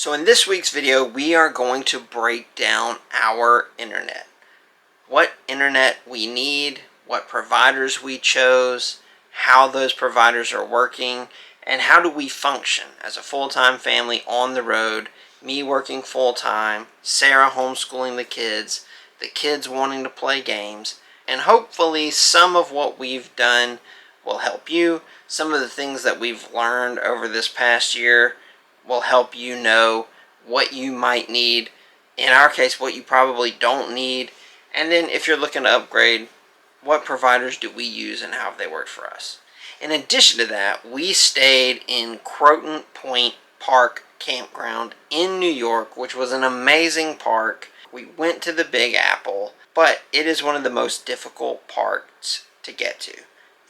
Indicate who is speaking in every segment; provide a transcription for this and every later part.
Speaker 1: So in this week's video, we are going to break down our internet. What internet we need, what providers we chose, how those providers are working, and how do we function as a full-time family on the road, me working full-time, Sarah homeschooling the kids wanting to play games, and hopefully some of what we've done will help you. Some of the things that we've learned over this past year will help you know what you might need. In our case, what you probably don't need. And then if you're looking to upgrade, what providers do we use and how have they worked for us? In addition to that, we stayed in Croton Point Park Campground in New York, which was an amazing park. We went to the Big Apple, but it is one of the most difficult parks to get to.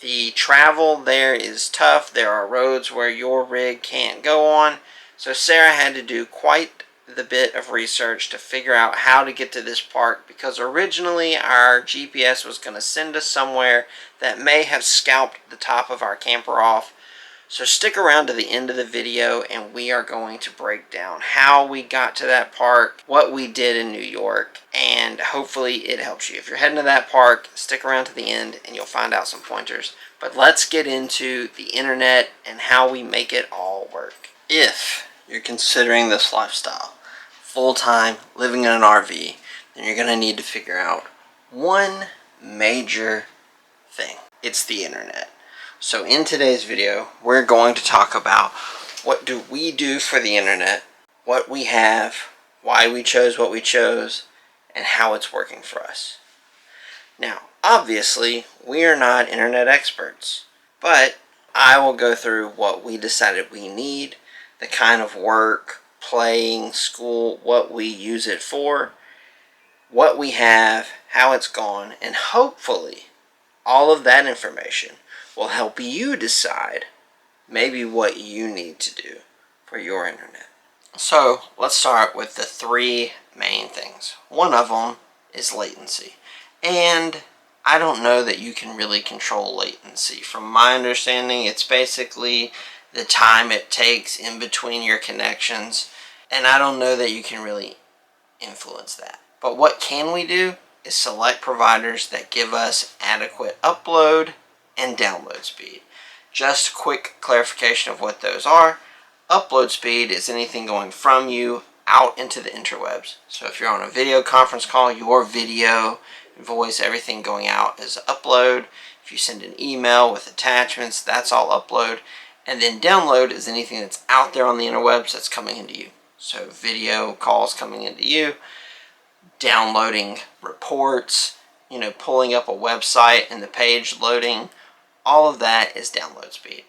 Speaker 1: The travel there is tough. There are roads where your rig can't go on. So Sarah had to do quite the bit of research to figure out how to get to this park, because originally our GPS was going to send us somewhere that may have scalped the top of our camper off. So stick around to the end of the video and we are going to break down how we got to that park, what we did in New York, and hopefully it helps you. If you're heading to that park, stick around to the end and you'll find out some pointers. But let's get into the internet and how we make it all work. If you're considering this lifestyle, full-time, living in an RV, then you're going to need to figure out one major thing. It's the internet. So in today's video, we're going to talk about what do we do for the internet, what we have, why we chose what we chose, and how it's working for us. Now, obviously, we are not internet experts, but I will go through what we decided we need, the kind of work, playing, school, what we use it for, what we have, how it's gone, and hopefully all of that information will help you decide maybe what you need to do for your internet. So let's start with the three main things. One of them is latency. And I don't know that you can really control latency. From my understanding, it's basically the time it takes in between your connections. And I don't know that you can really influence that. But what can we do is select providers that give us adequate upload and download speed. Just a quick clarification of what those are. Upload speed is anything going from you out into the interwebs. So if you're on a video conference call, your video, voice, everything going out is upload. If you send an email with attachments, that's all upload. And then download is anything that's out there on the interwebs that's coming into you. So video calls coming into you, downloading reports, pulling up a website and the page loading, all of that is download speed.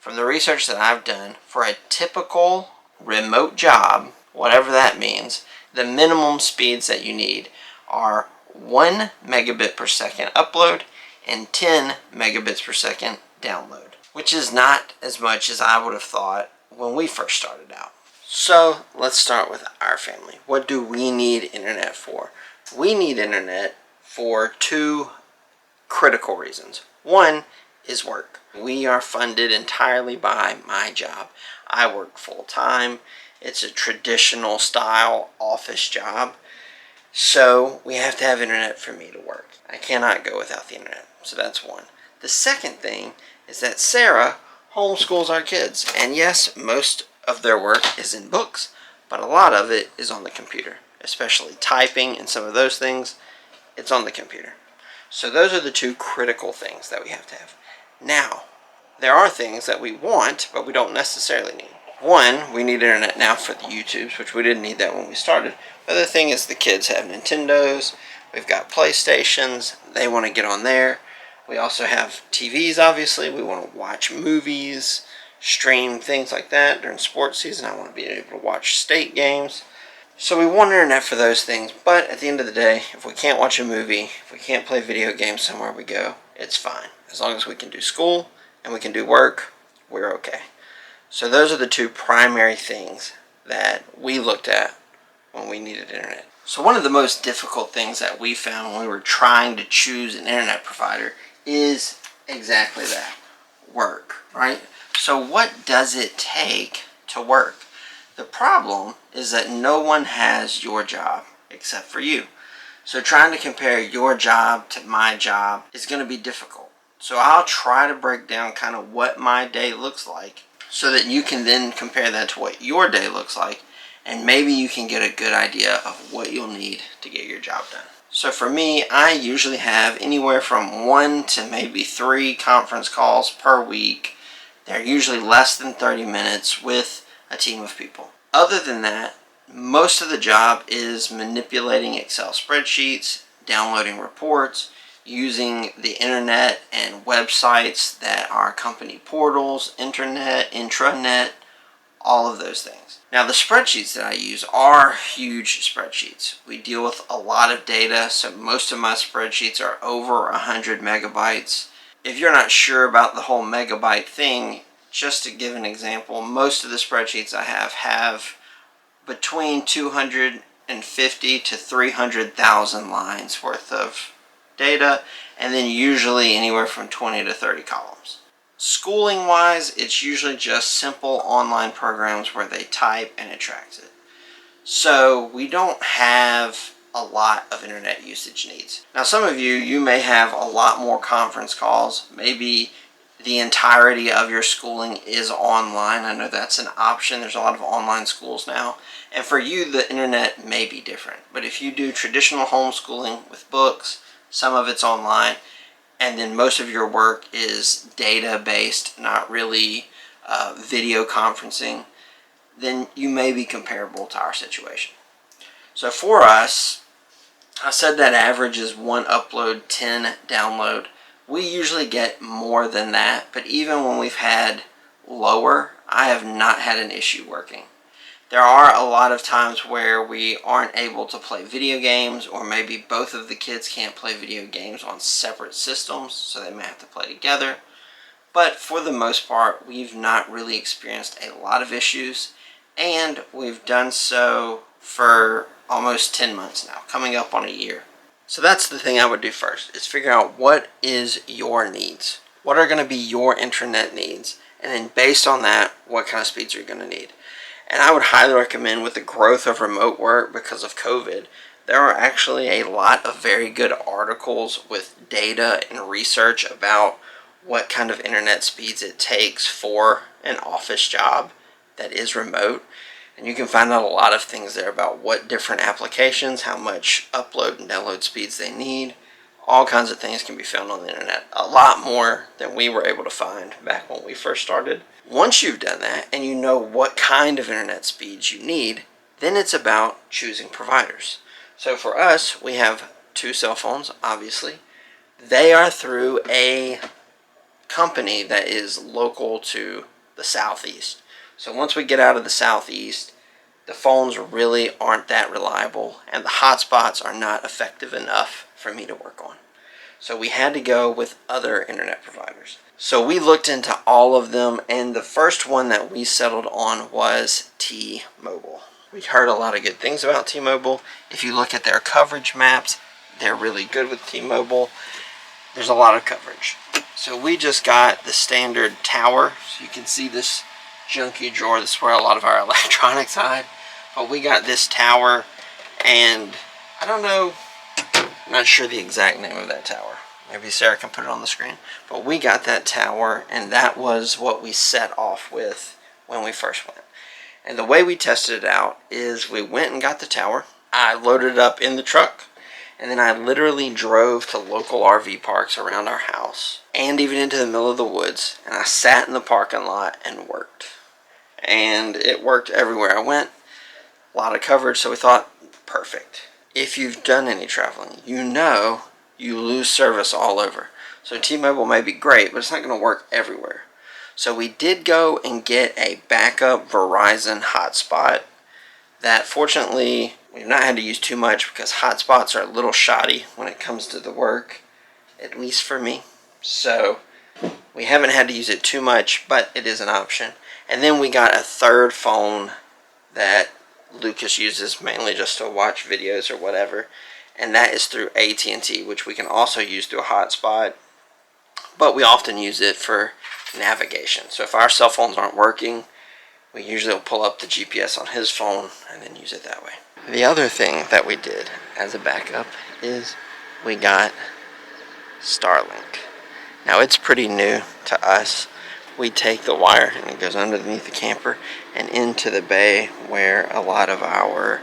Speaker 1: From the research that I've done, for a typical remote job, whatever that means, the minimum speeds that you need are 1 megabit per second upload and 10 megabits per second download, which is not as much as I would have thought when we first started out. So let's start with our family. What do we need internet for? We need internet for two critical reasons. One is work. We are funded entirely by my job. I work full-time. It's a traditional style office job. So we have to have internet for me to work. I cannot go without the internet. So that's one. The second thing is that Sarah homeschools our kids. And yes, most of their work is in books, but a lot of it is on the computer, especially typing and some of those things. It's on the computer. So those are the two critical things that we have to have. Now, there are things that we want, but we don't necessarily need. One, we need internet now for the YouTubes, which we didn't need that when we started. The other thing is the kids have Nintendos. We've got PlayStations. They want to get on there. We also have TVs, obviously. We want to watch movies, stream, things like that. During sports season, I want to be able to watch state games. So we want internet for those things, but at the end of the day, if we can't watch a movie, if we can't play video games somewhere we go, it's fine. As long as we can do school and we can do work, we're okay. So those are the two primary things that we looked at when we needed internet. So one of the most difficult things that we found when we were trying to choose an internet provider is exactly that, work, right? So what does it take to work? The problem is that no one has your job except for you. So trying to compare your job to my job is going to be difficult. So I'll try to break down kind of what my day looks like so that you can then compare that to what your day looks like, and maybe you can get a good idea of what you'll need to get your job done. So for me, I usually have anywhere from 1 to maybe 3 conference calls per week. They're usually less than 30 minutes with a team of people. Other than that, most of the job is manipulating Excel spreadsheets, downloading reports, using the internet and websites that are company portals, internet, intranet, all of those things. Now the spreadsheets that I use are huge spreadsheets. We deal with a lot of data, so most of my spreadsheets are over 100 megabytes. If you're not sure about the whole megabyte thing, just to give an example, most of the spreadsheets I have between 250 to 300,000 lines worth of data, and then usually anywhere from 20 to 30 columns. Schooling wise, it's usually just simple online programs where they type and it tracks it. So we don't have a lot of internet usage needs. Now some of you may have a lot more conference calls. Maybe the entirety of your schooling is online. I know that's an option. There's a lot of online schools now. And for you, the internet may be different. But if you do traditional homeschooling with books, some of it's online, and then most of your work is data-based, not really video conferencing, then you may be comparable to our situation. So for us, I said that average is 1 upload, 10 download. We usually get more than that, but even when we've had lower, I have not had an issue working. There are a lot of times where we aren't able to play video games, or maybe both of the kids can't play video games on separate systems, so they may have to play together. But for the most part, we've not really experienced a lot of issues, and we've done so for almost 10 months now, coming up on a year. So that's the thing I would do first, is figure out what is your needs. What are going to be your internet needs? And then based on that, what kind of speeds are you going to need? And I would highly recommend, with the growth of remote work because of COVID, there are actually a lot of very good articles with data and research about what kind of internet speeds it takes for an office job that is remote. And you can find out a lot of things there about what different applications, how much upload and download speeds they need. All kinds of things can be found on the internet. A lot more than we were able to find back when we first started. Once you've done that and you know what kind of internet speeds you need, then it's about choosing providers. So for us, we have 2 cell phones, obviously. They are through a company that is local to the southeast. So once we get out of the southeast, the phones really aren't that reliable, and the hotspots are not effective enough for me to work on. So we had to go with other internet providers. So we looked into all of them, and the first one that we settled on was T-Mobile. We heard a lot of good things about T-Mobile. If you look at their coverage maps, they're really good with T-Mobile. There's a lot of coverage. So we just got the standard tower. So you can see this junky drawer. This is where a lot of our electronics hide. But we got this tower, and I don't know, I'm not sure the exact name of that tower. Maybe Sarah can put it on the screen. But we got that tower, and that was what we set off with when we first went. And the way we tested it out is we went and got the tower. I loaded it up in the truck, and then I literally drove to local RV parks around our house and even into the middle of the woods, and I sat in the parking lot and worked. And it worked everywhere I went. A lot of coverage, so we thought, perfect. If you've done any traveling, you know you lose service all over. So T-Mobile may be great, but it's not going to work everywhere. So we did go and get a backup Verizon hotspot that, fortunately, we've not had to use too much because hotspots are a little shoddy when it comes to the work, at least for me. So we haven't had to use it too much, but it is an option. And then we got a third phone that Lucas uses mainly just to watch videos or whatever, and that is through AT&T, which we can also use through a hotspot, but we often use it for navigation. So if our cell phones aren't working, We usually will pull up the GPS on his phone and then use it that way. The other thing that we did as a backup is we got Starlink. Now it's pretty new to us. We take the wire and it goes underneath the camper and into the bay where a lot of our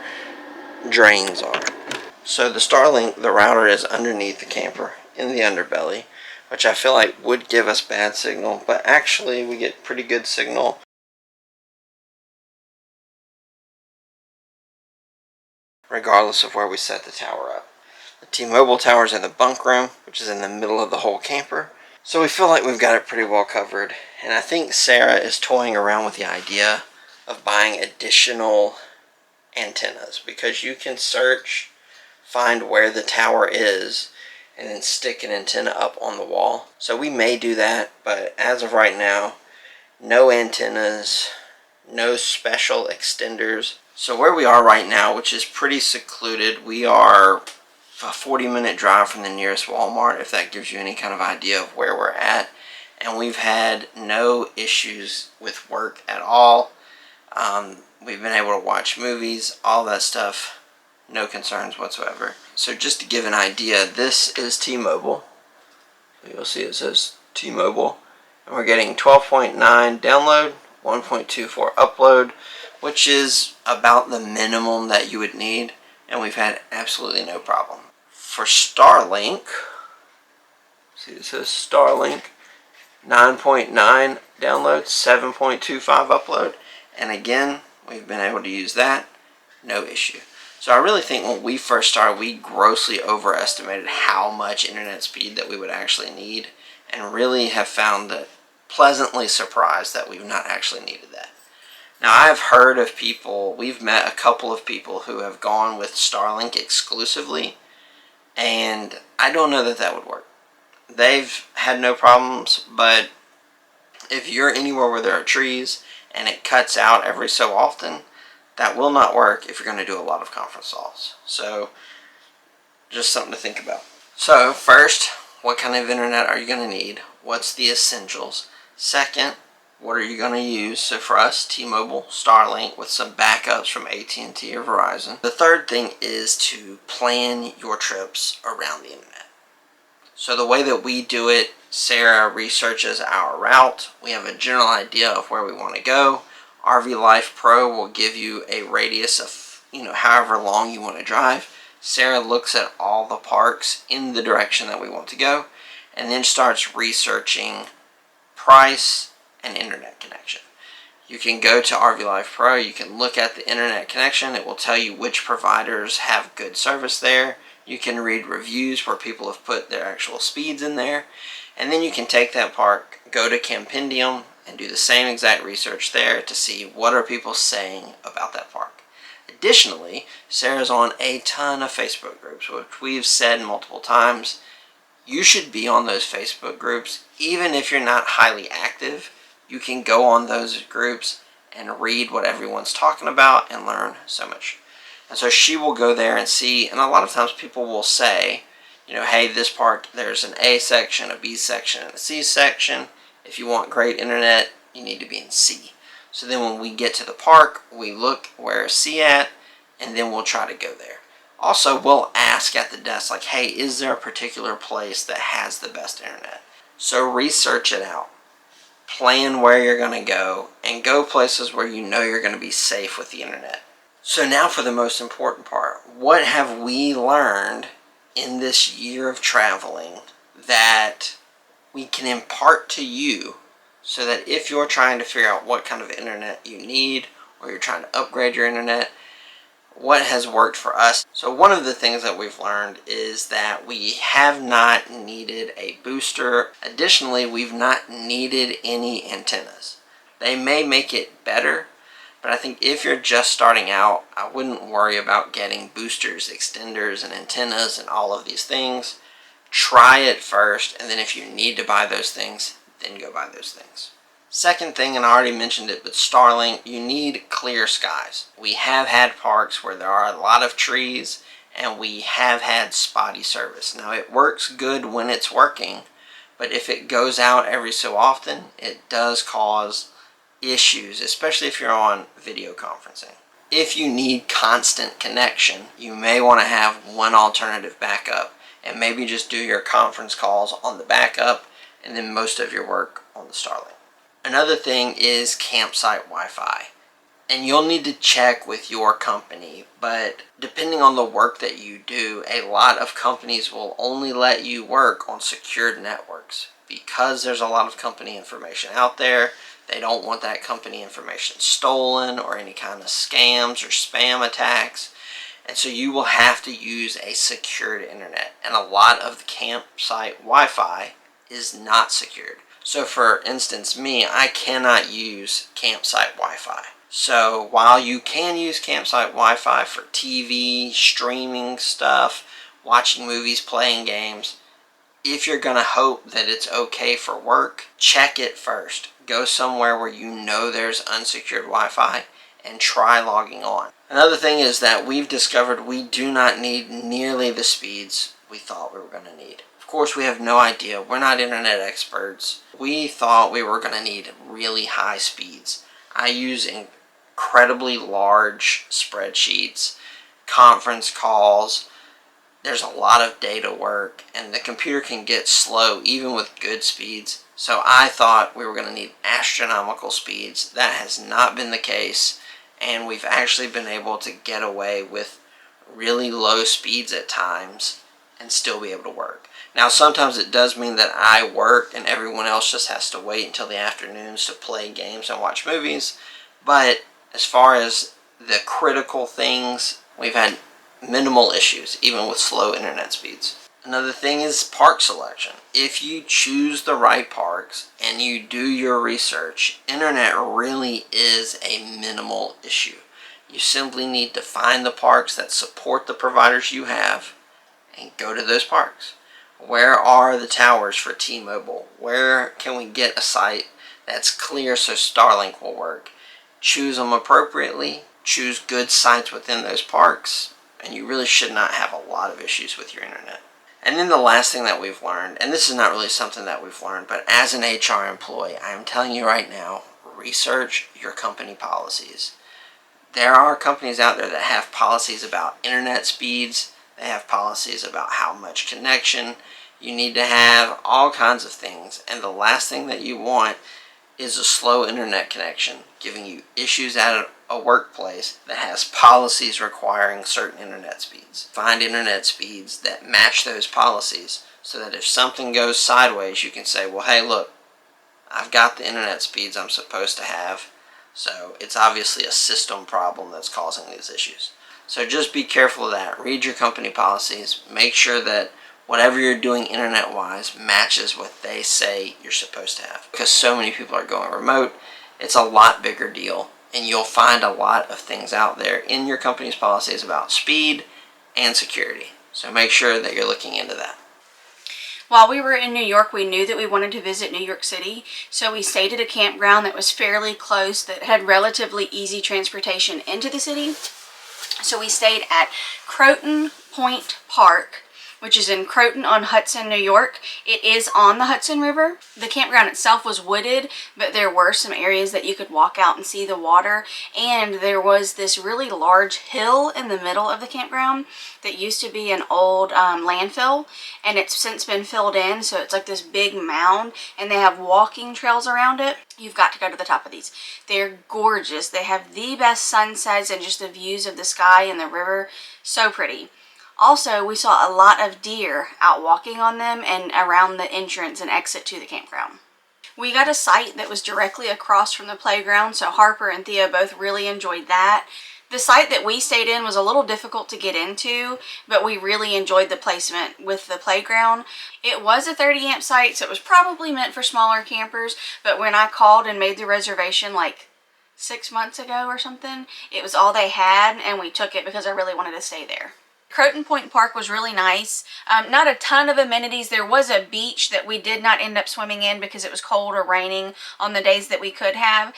Speaker 1: drains are. So the Starlink, the router is underneath the camper in the underbelly, which I feel like would give us bad signal, but actually we get pretty good signal regardless of where we set the tower up. The T-Mobile tower is in the bunk room, which is in the middle of the whole camper. So we feel like we've got it pretty well covered. And I think Sarah is toying around with the idea of buying additional antennas, because you can search, find where the tower is, and then stick an antenna up on the wall. So we may do that, but as of right now, no antennas, no special extenders. So where we are right now, which is pretty secluded, we are a 40-minute drive from the nearest Walmart, if that gives you any kind of idea of where we're at. And we've had no issues with work at all. We've been able to watch movies, all that stuff, no concerns whatsoever. So just to give an idea, this is T-Mobile. You'll see it says T-Mobile. And we're getting 12.9 download, 1.24 upload, which is about the minimum that you would need. And we've had absolutely no problem. For Starlink, see it says Starlink, 9.9 download, 7.25 upload. And again, we've been able to use that, no issue. So I really think when we first started, we grossly overestimated how much internet speed that we would actually need, and really have found that pleasantly surprised that we've not actually needed that. Now I've heard of people, we've met a couple of people who have gone with Starlink exclusively, and I don't know that that would work. They've had no problems, but if you're anywhere where there are trees and it cuts out every so often, that will not work if you're going to do a lot of conference calls. So just something to think about. So first, what kind of internet are you going to need? What's the essentials? Second, what are you going to use? So for us, T-Mobile, Starlink, with some backups from AT&T or Verizon. The third thing is to plan your trips around the internet. So the way that we do it, Sarah researches our route. We have a general idea of where we want to go. RV Life Pro will give you a radius of, however long you want to drive. Sarah looks at all the parks in the direction that we want to go, and then starts researching price and internet connection. You can go to RV Life Pro, you can look at the internet connection. It will tell you which providers have good service there. You can read reviews where people have put their actual speeds in there. And then you can take that park, go to Campendium, and do the same exact research there to see what are people saying about that park. Additionally, Sarah's on a ton of Facebook groups, which we've said multiple times. You should be on those Facebook groups. Even if you're not highly active, you can go on those groups and read what everyone's talking about and learn so much. And so she will go there and see, and a lot of times people will say, hey, this park, there's an A section, a B section, and a C section. If you want great internet, you need to be in C. So then when we get to the park, we look where is C at, and then we'll try to go there. Also, we'll ask at the desk, like, hey, is there a particular place that has the best internet? So research it out. Plan where you're going to go, and go places where you know you're going to be safe with the internet. So now for the most important part. What have we learned in this year of traveling that we can impart to you, so that if you're trying to figure out what kind of internet you need, or you're trying to upgrade your internet, what has worked for us? So one of the things that we've learned is that we have not needed a booster. Additionally, we've not needed any antennas. They may make it better, but I think if you're just starting out, I wouldn't worry about getting boosters, extenders, and antennas and all of these things. Try it first, and then if you need to buy those things, then go buy those things. Second thing, and I already mentioned it, but Starlink, you need clear skies. We have had parks where there are a lot of trees, and we have had spotty service. Now, it works good when it's working, but if it goes out every so often, it does cause issues, especially if you're on video conferencing. If you need constant connection, you may want to have one alternative backup and maybe just do your conference calls on the backup and then most of your work on the Starlink. Another thing is campsite Wi-Fi. And you'll need to check with your company, but depending on the work that you do, a lot of companies will only let you work on secured networks. Because there's a lot of company information out there, they don't want that company information stolen or any kind of scams or spam attacks. And so you will have to use a secured internet. And a lot of the campsite Wi-Fi is not secured. So for instance, me, I cannot use campsite Wi-Fi. So while you can use campsite Wi-Fi for TV, streaming stuff, watching movies, playing games, if you're going to hope that it's okay for work, check it first. Go somewhere where you know there's unsecured Wi-Fi and try logging on. Another thing is that we've discovered we do not need nearly the speeds we thought we were going to need. Of course, we have no idea. We're not internet experts. We thought we were going to need really high speeds. I use incredibly large spreadsheets, conference calls. There's a lot of data work, and the computer can get slow even with good speeds. So I thought we were going to need astronomical speeds. That has not been the case, and we've actually been able to get away with really low speeds at times and still be able to work. Now, sometimes it does mean that I work and everyone else just has to wait until the afternoons to play games and watch movies, but as far as the critical things, we've had minimal issues, even with slow internet speeds. Another thing is park selection. If you choose the right parks and you do your research, internet really is a minimal issue. You simply need to find the parks that support the providers you have and go to those parks. Where are the towers for T-Mobile? Where can we get a site that's clear so Starlink will work? Choose them appropriately, choose good sites within those parks, and you really should not have a lot of issues with your internet. And then the last thing that we've learned, and this is not really something that we've learned, but as an HR employee, I am telling you right now, research your company policies. There are companies out there that have policies about internet speeds, they have policies about how much connection you need to have, all kinds of things, and the last thing that you want is a slow internet connection, giving you issues at a workplace that has policies requiring certain internet speeds. Find internet speeds that match those policies so that if something goes sideways, you can say, well, hey, look, I've got the internet speeds I'm supposed to have, so it's obviously a system problem that's causing these issues. So just be careful of that. Read your company policies. Make sure that whatever you're doing internet-wise matches what they say you're supposed to have. Because so many people are going remote, it's a lot bigger deal. And you'll find a lot of things out there in your company's policies about speed and security. So make sure that you're looking into that.
Speaker 2: While we were in New York, we knew that we wanted to visit New York City, so we stayed at a campground that was fairly close, that had relatively easy transportation into the city. So we stayed at Croton Point Park, which is in Croton-on-Hudson, New York. It is on the Hudson River. The campground itself was wooded, but there were some areas that you could walk out and see the water. And there was this really large hill in the middle of the campground that used to be an old landfill, and it's since been filled in, so it's like this big mound, and they have walking trails around it. You've got to go to the top of these. They're gorgeous. They have the best sunsets and just the views of the sky and the river. So pretty. Also, we saw a lot of deer out walking on them and around the entrance and exit to the campground. We got a site that was directly across from the playground, so Harper and Theo both really enjoyed that. The site that we stayed in was a little difficult to get into, but we really enjoyed the placement with the playground. It was a 30 amp site, so it was probably meant for smaller campers, but when I called and made the reservation like 6 months ago or something, it was all they had, and we took it because I really wanted to stay there. Croton Point Park was really nice. Not a ton of amenities. There was a beach that we did not end up swimming in because it was cold or raining on the days that we could have.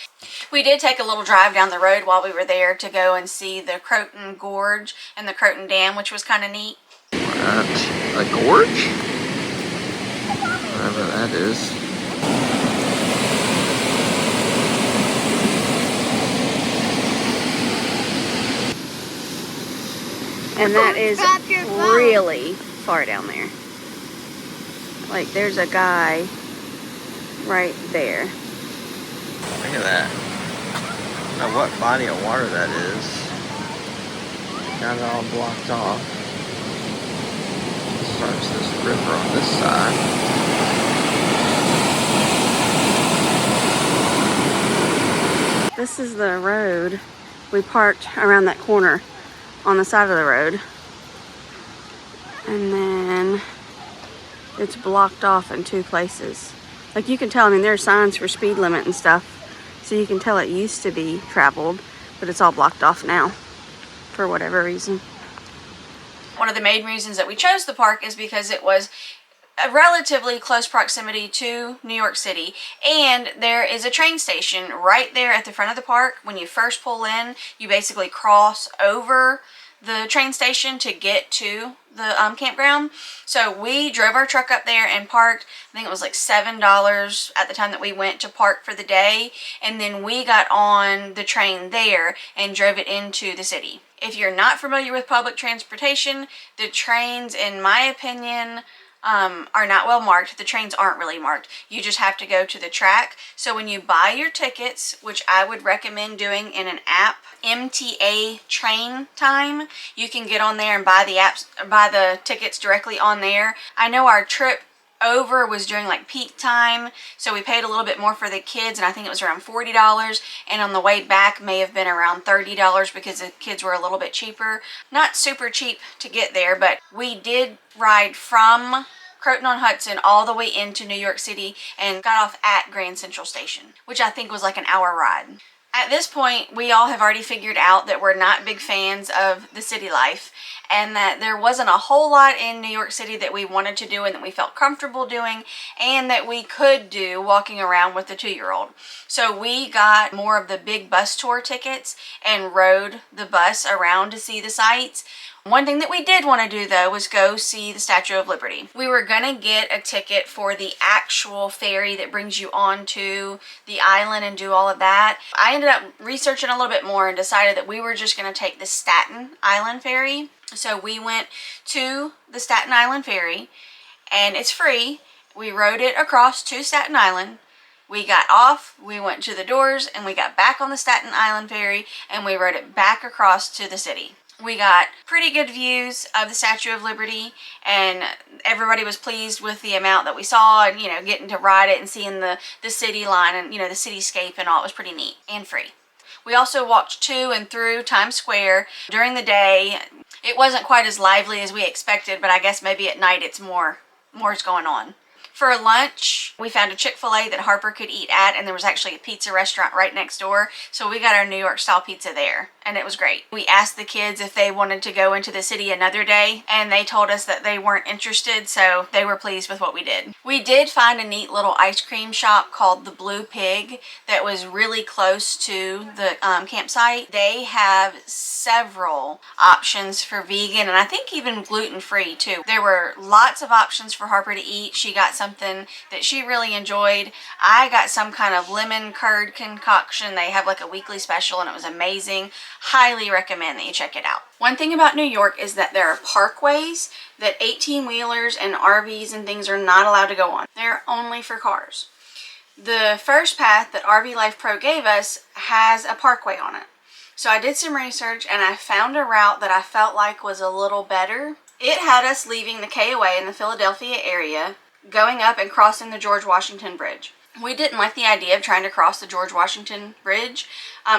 Speaker 2: We did take a little drive down the road while we were there to go and see the Croton Gorge and the Croton Dam, which was kind of neat.
Speaker 1: What? A gorge? Whatever that is.
Speaker 2: And that is really far down there. Like, there's a guy right there.
Speaker 1: Look at that. I don't know what body of water that is. Got it all blocked off. Starts this river on this side.
Speaker 2: This is the road. We parked around that corner on the side of the road. And then it's blocked off in two places. Like, you can tell, I mean, there are signs for speed limit and stuff. So you can tell it used to be traveled, but it's all blocked off now for whatever reason. One of the main reasons that we chose the park is because it was a relatively close proximity to New York City, and there is a train station right there at the front of the park. When you first pull in, you basically cross over the train station to get to the campground. So we drove our truck up there and parked. I think it was like $7 at the time that we went to park for the day, and then we got on the train there and drove it into the city. If you're not familiar with public transportation, the trains, in my opinion, are not well marked. The trains aren't really marked. You just have to go to the track. So when you buy your tickets, which I would recommend doing in an app, MTA Train Time, you can get on there and buy the tickets directly on there. I know our trip over was during like peak time, so we paid a little bit more for the kids, and I think it was around $40, and on the way back may have been around $30 because the kids were a little bit cheaper. Not super cheap to get there, but we did ride from Croton-on-Hudson all the way into New York City and got off at Grand Central Station, which I think was like an hour ride. At this point, we all have already figured out that we're not big fans of the city life, and that there wasn't a whole lot in New York City that we wanted to do and that we felt comfortable doing and that we could do walking around with the 2-year-old. So we got more of the big bus tour tickets and rode the bus around to see the sights. One thing that we did want to do, though, was go see the Statue of Liberty. We were going to get a ticket for the actual ferry that brings you onto the island and do all of that. I ended up researching a little bit more and decided that we were just going to take the Staten Island ferry. So we went to the Staten Island ferry, and it's free. We rode it across to Staten Island. We got off, we went to the doors, and we got back on the Staten Island ferry, and we rode it back across to the city. We got pretty good views of the Statue of Liberty, and everybody was pleased with the amount that we saw, and, you know, getting to ride it and seeing the city line and, you know, the cityscape and all. It was pretty neat and free. We also walked to and through Times Square during the day. It wasn't quite as lively as we expected, but I guess maybe at night it's more's going on. For lunch, we found a Chick-fil-A that Harper could eat at, and there was actually a pizza restaurant right next door, so we got our New York style pizza there, and it was great. We asked the kids if they wanted to go into the city another day, and they told us that they weren't interested, so they were pleased with what we did. We did find a neat little ice cream shop called the Blue Pig that was really close to the campsite. They have several options for vegan, and I think even gluten-free too. There were lots of options for Harper to eat. She got something that she really enjoyed. I got some kind of lemon curd concoction. They have like a weekly special, and it was amazing. Highly recommend that you check it out. One thing about New York is that there are parkways that 18-wheelers and RVs and things are not allowed to go on. They're only for cars. The first path that RV Life Pro gave us has a parkway on it. So I did some research, and I found a route that I felt like was a little better. It had us leaving the KOA in the Philadelphia area, going up and crossing the George Washington Bridge. We didn't like the idea of trying to cross the George Washington Bridge.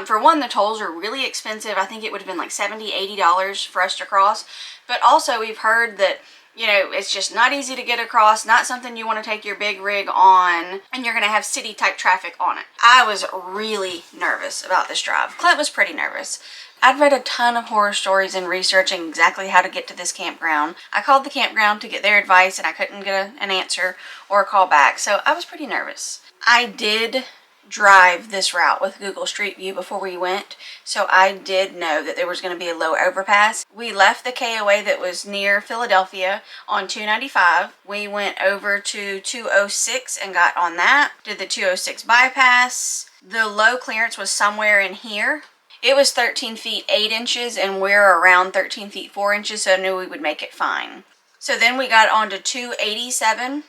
Speaker 2: For one, the tolls are really expensive. I think it would have been like $70, $80 for us to cross. But also, we've heard that, you know, it's just not easy to get across, not something you want to take your big rig on, and you're going to have city-type traffic on it. I was really nervous about this drive. Clint was pretty nervous. I'd read a ton of horror stories and researching exactly how to get to this campground. I called the campground to get their advice, and I couldn't get an answer or a call back, so I was pretty nervous. I did drive this route with Google Street View before we went, so I did know that there was going to be a low overpass. We left the KOA that was near Philadelphia on 295. We went over to 206 and got on that. Did the 206 bypass. The low clearance was somewhere in here. It was 13 feet 8 inches, and we're around 13 feet 4 inches, so I knew we would make it fine. So then we got onto 287,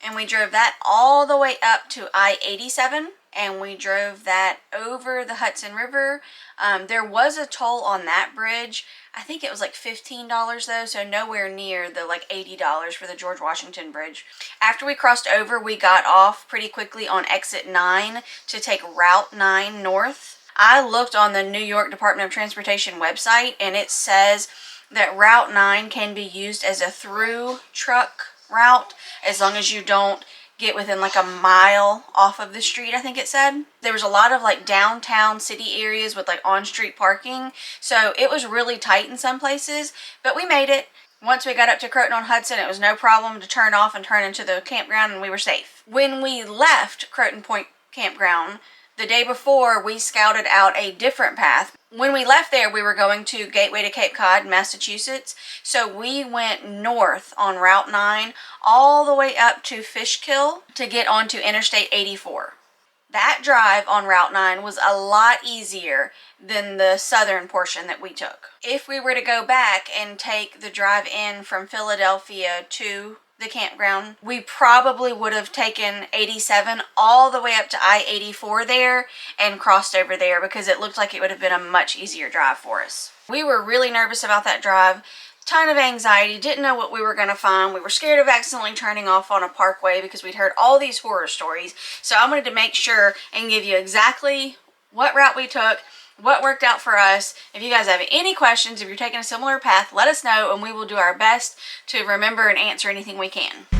Speaker 2: and we drove that all the way up to I-87, and we drove that over the Hudson River. There was a toll on that bridge. I think it was like $15 though, so nowhere near the like $80 for the George Washington Bridge. After we crossed over, we got off pretty quickly on exit 9 to take Route 9 north. I looked on the New York Department of Transportation website, and it says that Route 9 can be used as a through truck route as long as you don't get within like a mile off of the street, I think it said. There was a lot of like downtown city areas with like on-street parking, so it was really tight in some places, but we made it. Once we got up to Croton-on-Hudson, it was no problem to turn off and turn into the campground, and we were safe. When we left Croton Point Campground, the day before, we scouted out a different path. When we left there, we were going to Gateway to Cape Cod, Massachusetts. So we went north on Route 9 all the way up to Fishkill to get onto Interstate 84. That drive on Route 9 was a lot easier than the southern portion that we took. If we were to go back and take the drive in from Philadelphia to the campground, we probably would have taken 87 all the way up to I-84 there and crossed over there, because it looked like it would have been a much easier drive for us. We were really nervous about that drive. Ton of anxiety, didn't know what we were going to find. We were scared of accidentally turning off on a parkway because we'd heard all these horror stories. So I wanted to make sure and give you exactly what route we took, what worked out for us. If you guys have any questions, if you're taking a similar path, let us know, and we will do our best to remember and answer anything we can.